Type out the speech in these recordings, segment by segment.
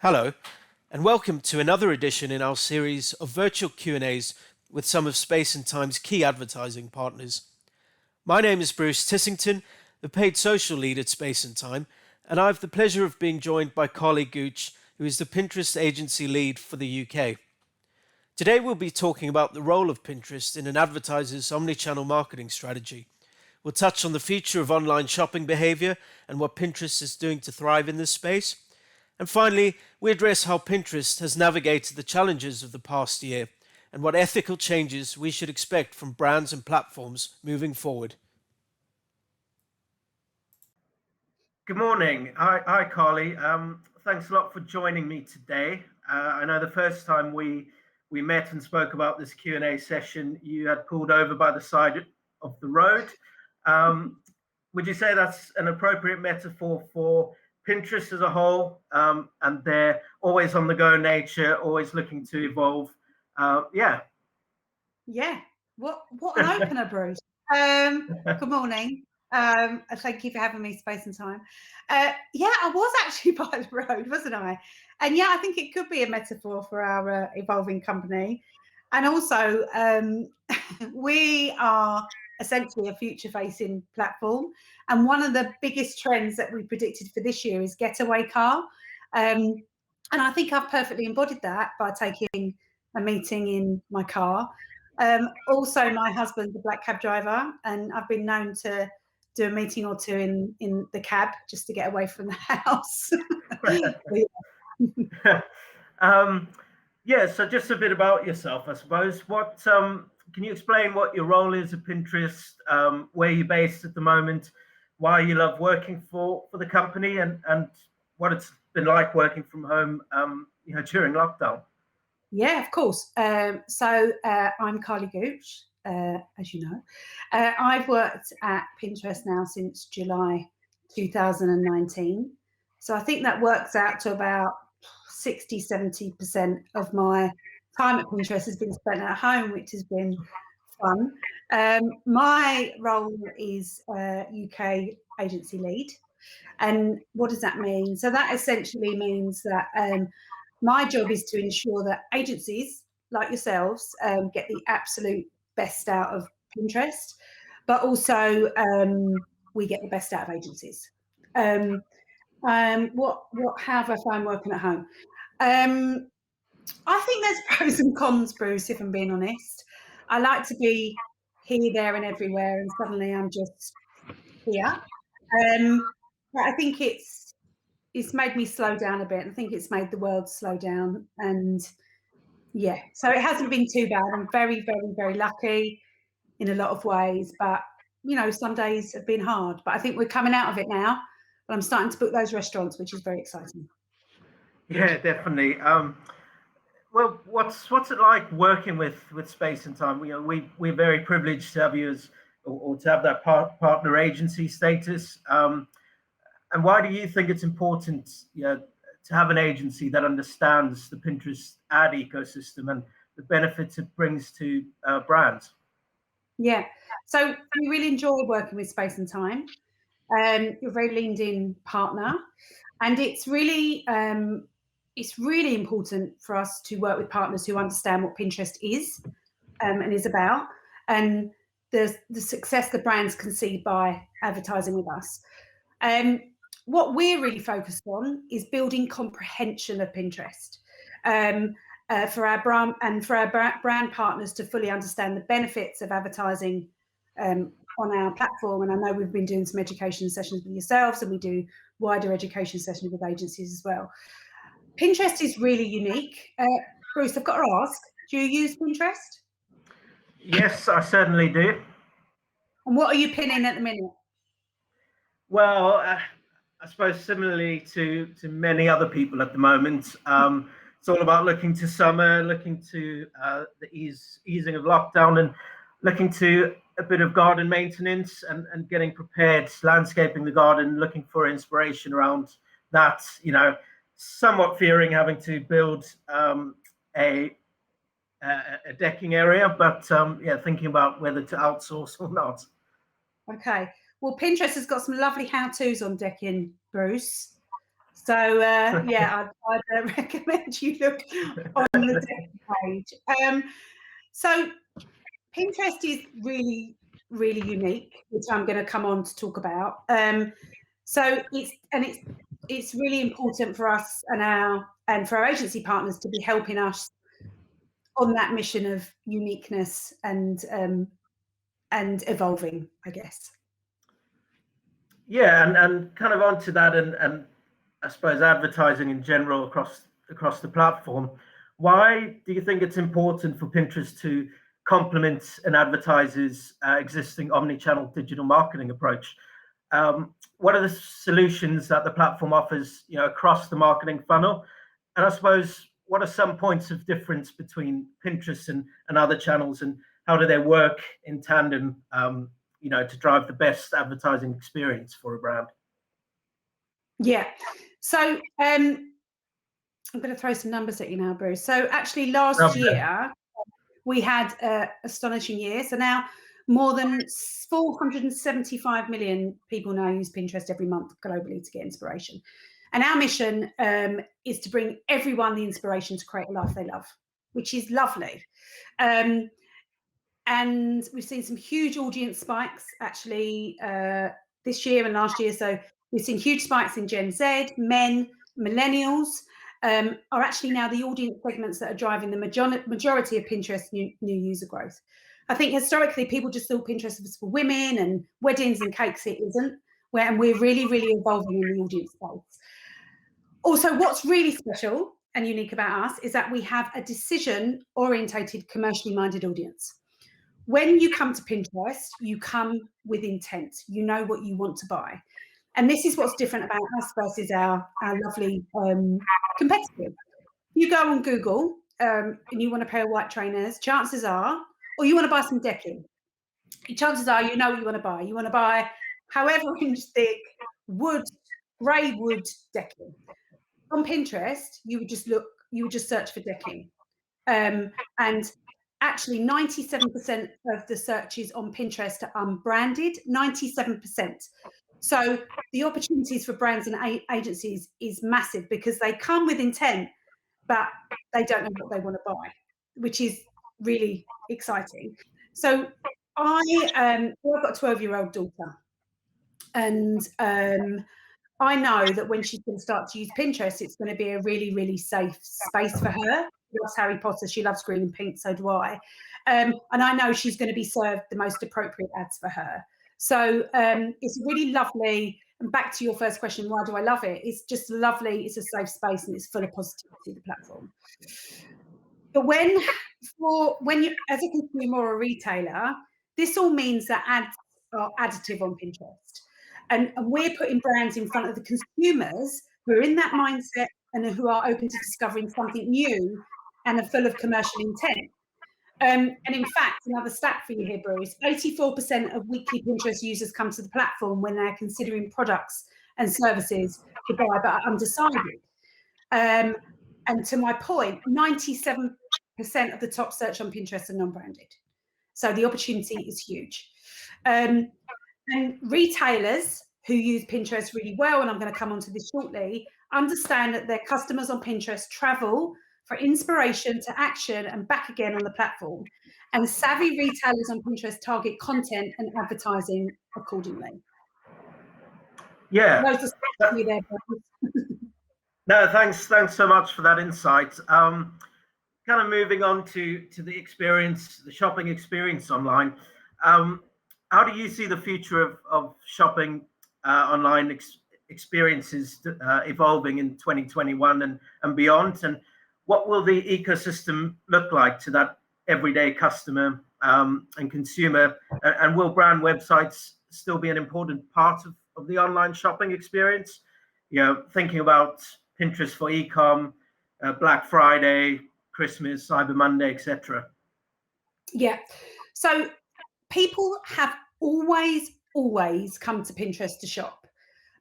Hello, and welcome to another edition in our series of virtual Q&As with some of Space and Time's key advertising partners. My name is Bruce Tissington, the paid social lead at Space and Time, and I have the pleasure of being joined by Carly Gooch, who is the Pinterest agency lead for the UK. Today we'll be talking about the role of Pinterest in an advertiser's omnichannel marketing strategy. We'll touch on the future of online shopping behavior and what Pinterest is doing to thrive in this space. And finally, we address how Pinterest has navigated the challenges of the past year and what ethical changes we should expect from brands and platforms moving forward. Good morning. Hi Carly. Thanks a lot for joining me today. I know the first time we met and spoke about this Q&A session, you had pulled over by the side of the road. Would you say that's an appropriate metaphor for Pinterest as a whole, and their always on the go nature, always looking to evolve? Yeah. What an opener, Bruce. Good morning. Thank you for having me, Space and Time. Yeah, I was actually by the road, wasn't I? And yeah, I think it could be a metaphor for our evolving company. And also, we are essentially a future-facing platform. And one of the biggest trends that we predicted for this year is getaway car. And I think I've perfectly embodied that by taking a meeting in my car. Also, my husband's a black cab driver, and I've been known to do a meeting or two in the cab just to get away from the house. Yeah, so just a bit about yourself, I suppose. What can you explain what your role is at Pinterest, where you're based at the moment, why you love working for the company, and what it's been like working from home, during lockdown? Yeah, of course. So I'm Carly Gooch, as you know. I've worked at Pinterest now since July 2019. So I think that works out to about 60-70% of my time at Pinterest has been spent at home, which has been fun. My role is UK agency lead. And what does that mean? So that essentially means that my job is to ensure that agencies like yourselves get the absolute best out of Pinterest, but also we get the best out of agencies. How have I found working at home? I think there's pros and cons, Bruce, if I'm being honest. I like to be here, there, and everywhere, and suddenly I'm just here. But I think it's made me slow down a bit. I think it's made the world slow down, and yeah, so it hasn't been too bad. I'm very, very, very lucky in a lot of ways, but some days have been hard. But I think we're coming out of it now, and I'm starting to book those restaurants, which is very exciting. Yeah, definitely. Well, what's it like working with Space and Time? We're very privileged to have you as, or to have that partner agency status. And why do you think it's important, to have an agency that understands the Pinterest ad ecosystem and the benefits it brings to brands? Yeah, so we really enjoy working with Space and Time. You're a very leaned in partner, and it's really important for us to work with partners who understand what Pinterest is and is about, and the success the brands can see by advertising with us. What we're really focused on is building comprehension of Pinterest for our brand and for our brand partners to fully understand the benefits of advertising on our platform. And I know we've been doing some education sessions with yourselves, and we do wider education sessions with agencies as well. Pinterest is really unique. Bruce, I've got to ask, do you use Pinterest? Yes, I certainly do. And what are you pinning at the minute? Well, I suppose similarly to many other people at the moment, it's all about looking to summer, looking to the easing of lockdown, and looking to a bit of garden maintenance and getting prepared, landscaping the garden, looking for inspiration around that. Somewhat fearing having to build a decking area, but thinking about whether to outsource or not. Okay. Well, Pinterest has got some lovely how-tos on decking, Bruce. So yeah, I'd recommend you look on the page. So Pinterest is really, really unique, which I'm going to come on to talk about. So it's really important for us and for our agency partners to be helping us on that mission of uniqueness and evolving, I guess. Yeah, and kind of onto that, and I suppose advertising in general across the platform. Why do you think it's important for Pinterest to complement an advertiser's existing omni-channel digital marketing approach? What are the solutions that the platform offers, across the marketing funnel? And I suppose, what are some points of difference between Pinterest and other channels, and how do they work in tandem, to drive the best advertising experience for a brand? Yeah. So I'm going to throw some numbers at you now, Bruce. So actually last year, we had an astonishing year. So now more than 475 million people now use Pinterest every month globally to get inspiration. And our mission is to bring everyone the inspiration to create a life they love, which is lovely. And we've seen some huge audience spikes actually this year and last year. So we've seen huge spikes in Gen Z, men, millennials are actually now the audience segments that are driving the majority of Pinterest new user growth. I think historically people just thought Pinterest was for women and weddings and cakes. It isn't. And we're really, really evolving in the audience space. Also, what's really special and unique about us is that we have a decision-orientated, commercially minded audience. When you come to Pinterest, you come with intent. You know what you want to buy. And this is what's different about us versus our lovely competitors. You go on Google and you want a pair of white trainers, chances are, or you want to buy some decking. Chances are you know what you want to buy. You want to buy however inch thick wood, grey wood decking. On Pinterest, you would just search for decking. And actually 97% of the searches on Pinterest are unbranded, 97%. So the opportunities for brands and agencies is massive because they come with intent, but they don't know what they want to buy, which is really exciting. So I've got a 12-year-old daughter, and I know that when she's going to start to use Pinterest, it's going to be a really, really safe space for her. She loves Harry Potter. She loves green and pink. So do I. And I know she's going to be served the most appropriate ads for her. So it's really lovely. And back to your first question, why do I love it? It's just lovely. It's a safe space and it's full of positivity, the platform. But when you, as a consumer or a retailer, this all means that ads are additive on Pinterest. And we're putting brands in front of the consumers who are in that mindset and who are open to discovering something new and are full of commercial intent. And in fact, another stat for you here, Bruce, 84% of weekly Pinterest users come to the platform when they're considering products and services to buy but are undecided. And to my point, 97% of the top search on Pinterest are non-branded. So the opportunity is huge. And retailers who use Pinterest really well, and I'm going to come onto this shortly, understand that their customers on Pinterest travel for inspiration to action and back again on the platform. And savvy retailers on Pinterest target content and advertising accordingly. Yeah. No, thanks so much for that insight. Kind of moving on to the shopping experience online. How do you see the future of shopping online experiences evolving in 2021 and beyond? And what will the ecosystem look like to that everyday customer and consumer? And will brand websites still be an important part of the online shopping experience? Thinking about Pinterest for e-com, Black Friday, Christmas, Cyber Monday, etc. Yeah. So people have always come to Pinterest to shop,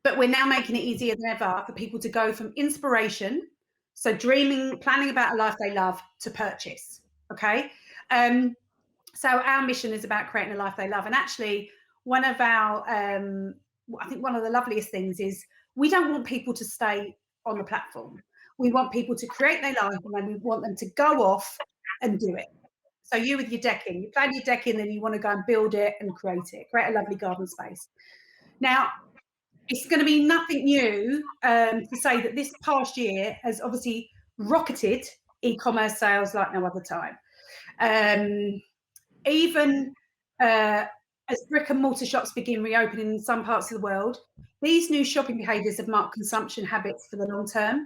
but we're now making it easier than ever for people to go from inspiration, so dreaming, planning about a life they love, to purchase. Okay. So our mission is about creating a life they love. And actually one of our, I think one of the loveliest things is we don't want people to stay on the platform. We want people to create their life, and then we want them to go off and do it. So you with your decking, you plan your decking, then you want to go and build it and create a lovely garden space. Now, it's going to be nothing new to say that this past year has obviously rocketed e-commerce sales like no other time. Even as brick and mortar shops begin reopening in some parts of the world, these new shopping behaviours have marked consumption habits for the long term.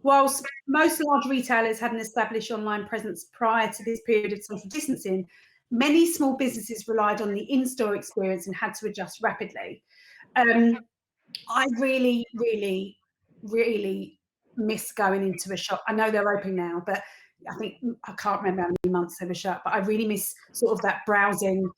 Whilst most large retailers had an established online presence prior to this period of social distancing, many small businesses relied on the in-store experience and had to adjust rapidly. I really, really, really miss going into a shop. I know they're open now, but I can't remember how many months they were shut, but I really miss sort of that browsing,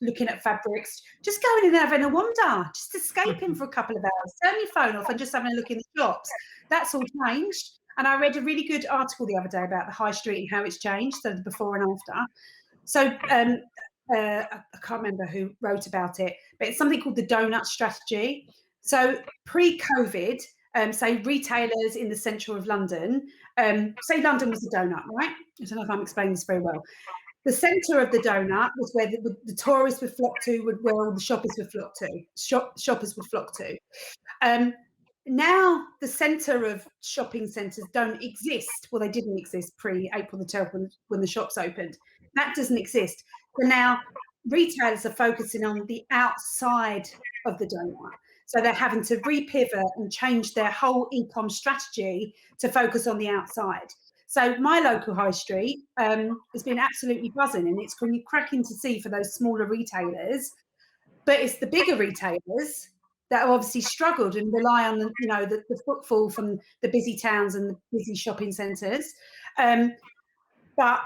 looking at fabrics, just going in there having a wander, just escaping for a couple of hours, turn your phone off and just having a look in the shops. That's all changed. And I read a really good article the other day about the high street and how it's changed, so the before and after. So I can't remember who wrote about it, but it's something called the donut strategy. So pre-COVID, say retailers in the centre of London, say London was a donut, right? I don't know if I'm explaining this very well. The centre of the donut was where the tourists would flock to, where all the shoppers would flock to. Shoppers would flock to. Now the centre of shopping centres don't exist. Well, they didn't exist pre-April the 12th when the shops opened. That doesn't exist. So now retailers are focusing on the outside of the donut. So they're having to repivot and change their whole e-com strategy to focus on the outside. So my local high street has been absolutely buzzing, and it's cracking to see for those smaller retailers. But it's the bigger retailers that have obviously struggled and rely on the footfall from the busy towns and the busy shopping centres, but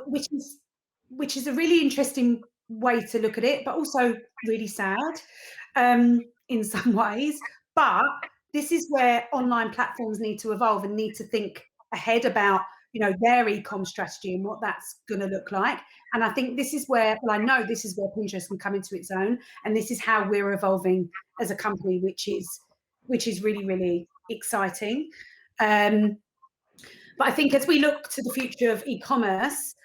which is a really interesting way to look at it, but also really sad in some ways. But this is where online platforms need to evolve and need to think ahead about their e-com strategy and what that's going to look like. And I think this is where, well, I know this is where Pinterest can come into its own, and this is how we're evolving as a company, which is really, really exciting. But I think as we look to the future of e-commerce,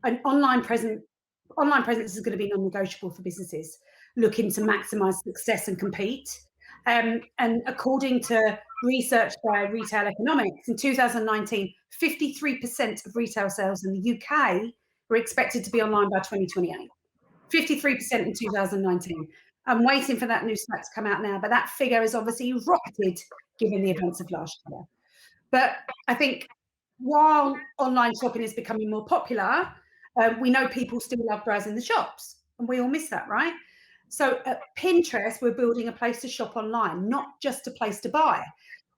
an online presence is going to be non-negotiable for businesses looking to maximise success and compete. And according to research by Retail Economics, in 2019, 53% of retail sales in the UK were expected to be online by 2028. 53% in 2019. I'm waiting for that new stat to come out now, but that figure has obviously rocketed given the events of last year. But I think while online shopping is becoming more popular, we know people still love browsing the shops, and we all miss that, right? So at Pinterest, we're building a place to shop online, not just a place to buy.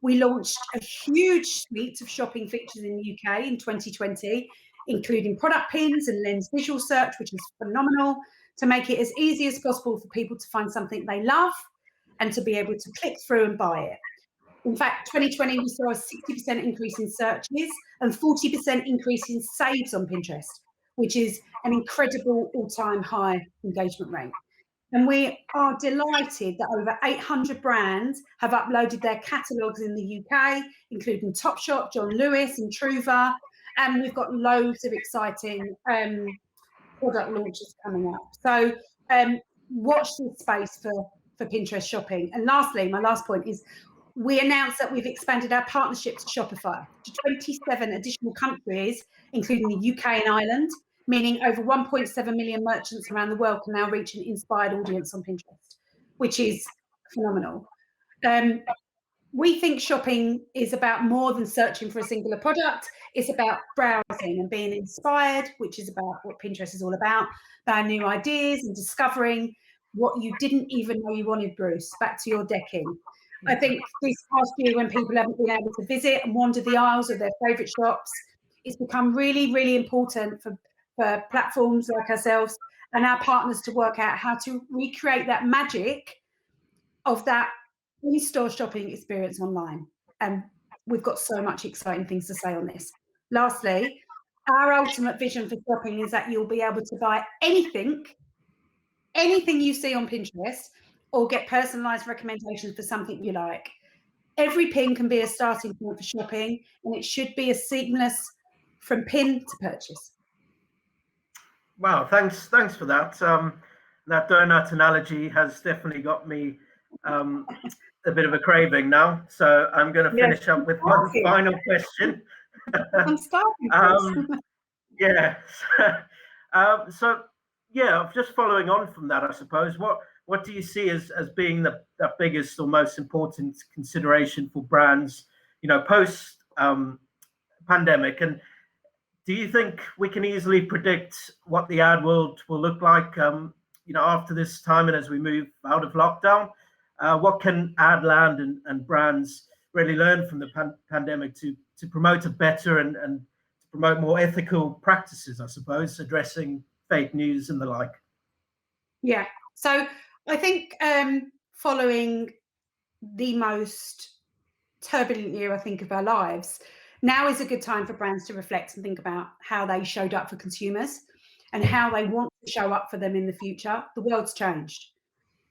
We launched a huge suite of shopping features in the UK in 2020, including product pins and lens visual search, which is phenomenal, to make it as easy as possible for people to find something they love and to be able to click through and buy it. In fact, 2020, we saw a 60% increase in searches and 40% increase in saves on Pinterest, which is an incredible all-time high engagement rate. And we are delighted that over 800 brands have uploaded their catalogues in the UK, including Topshop, John Lewis and Truva. And we've got loads of exciting product launches coming up. So watch this space for Pinterest shopping. And lastly, my last point is we announced that we've expanded our partnership to Shopify to 27 additional countries, including the UK and Ireland, meaning over 1.7 million merchants around the world can now reach an inspired audience on Pinterest, which is phenomenal. We think shopping is about more than searching for a singular product. It's about browsing and being inspired, which is about what Pinterest is all about new ideas and discovering what you didn't even know you wanted, Bruce. Back to your decking. I think this past year, when people haven't been able to visit and wander the aisles of their favourite shops, it's become really, really important for platforms like ourselves and our partners to work out how to recreate that magic of that in-store shopping experience online. And we've got so much exciting things to say on this. Lastly, our ultimate vision for shopping is that you'll be able to buy anything you see on Pinterest or get personalized recommendations for something you like. Every pin can be a starting point for shopping, and it should be as seamless from pin to purchase. Wow, thanks for that. That donut analogy has definitely got me a bit of a craving now. So I'm going to finish up with one final question. I'm starting. Yeah. So yeah, just following on from that, I suppose. What do you see as being the biggest or most important consideration for brands, post pandemic? And do you think we can easily predict what the ad world will look like, after this time and as we move out of lockdown? What can ad land and brands really learn from the pandemic to promote a better and to promote more ethical practices, I suppose, addressing fake news and the like? Yeah. So I think following the most turbulent year, I think, of our lives, now is a good time for brands to reflect and think about how they showed up for consumers and how they want to show up for them in the future. The world's changed.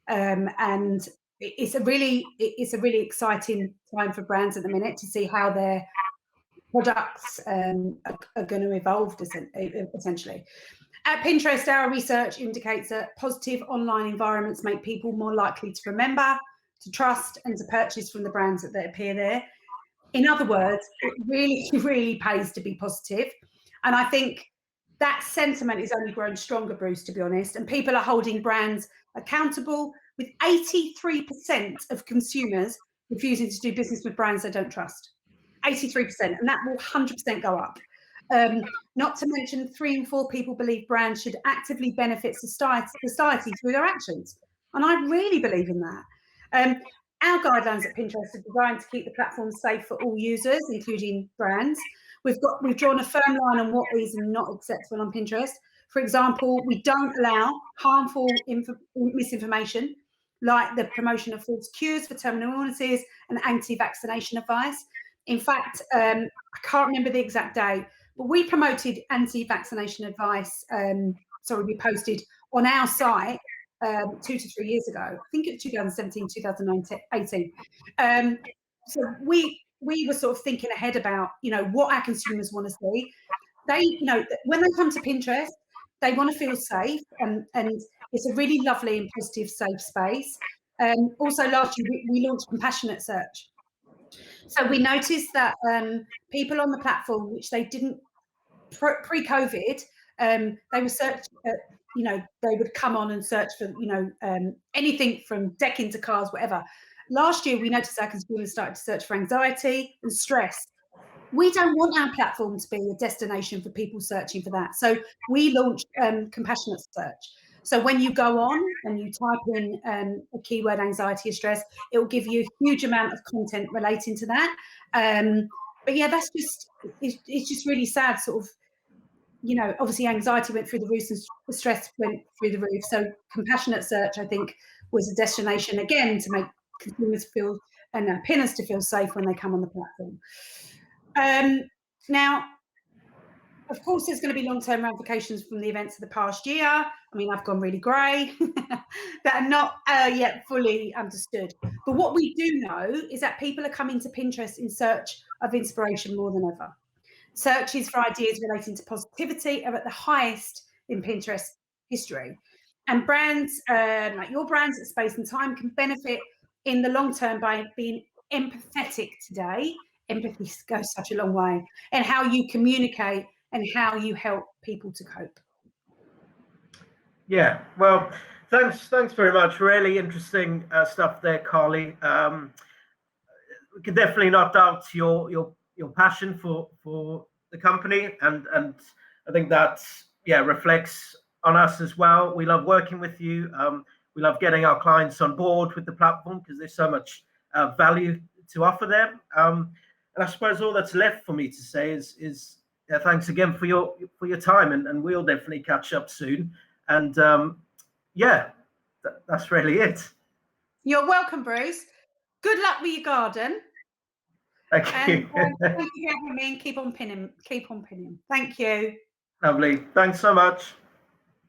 And it's a really exciting time for brands at the minute to see how their products are going to evolve, essentially. At Pinterest, our research indicates that positive online environments make people more likely to remember, to trust, and to purchase from the brands that appear there. In other words, it really, really pays to be positive. And I think that sentiment is only grown stronger, Bruce, to be honest. And people are holding brands accountable, with 83% of consumers refusing to do business with brands they don't trust. 83%. And that will 100% go up. Not to mention 3 in 4 people believe brands should actively benefit society through their actions. And I really believe in that. Our guidelines at Pinterest are designed to keep the platform safe for all users, including brands. We've drawn a firm line on what is not acceptable on Pinterest. For example, we don't allow harmful misinformation, like the promotion of false cures for terminal illnesses and anti-vaccination advice. In fact, I can't remember the exact day, but we promoted anti-vaccination advice. We posted on our site 2 to 3 years ago. I think it's 2017, 2018. So we were sort of thinking ahead about, what our consumers want to see. They, when they come to Pinterest, they want to feel safe, and it's a really lovely and positive, safe space. Also, last year we launched Compassionate Search. So we noticed that people on the platform, which they didn't pre-COVID, they were they would come on and search for, anything from decking to cars, whatever. Last year, we noticed our consumers started to search for anxiety and stress. We don't want our platform to be a destination for people searching for that. So we launched Compassionate Search. So when you go on and you type in a keyword, anxiety or stress, it will give you a huge amount of content relating to that. But yeah, it's just really sad, sort of, obviously anxiety went through the roof and stress went through the roof. So Compassionate Search, I think, was a destination again to make consumers feel and pinners to feel safe when they come on the platform. Now, of course, there's going to be long-term ramifications from the events of the past year. I mean, I've gone really grey, that are not yet fully understood. But what we do know is that people are coming to Pinterest in search of inspiration more than ever. Searches for ideas relating to positivity are at the highest in Pinterest history. And brands, like your brands at Space and Time, can benefit in the long term by being empathetic today. Empathy goes such a long way, and how you communicate and how you help people to cope. Yeah, well, thanks very much. Really interesting stuff there, Carly. We can definitely not doubt your passion for the company, and I think that reflects on us as well. We love working with you. We love getting our clients on board with the platform because there's so much value to offer them. And I suppose all that's left for me to say is thanks again for your time, and we'll definitely catch up soon. And that's really it. You're welcome, Bruce. Good luck with your garden. Thank you. And thank you for having me, and keep on pinning. Thank you. Lovely. Thanks so much.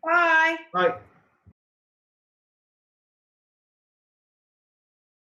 Bye. Bye.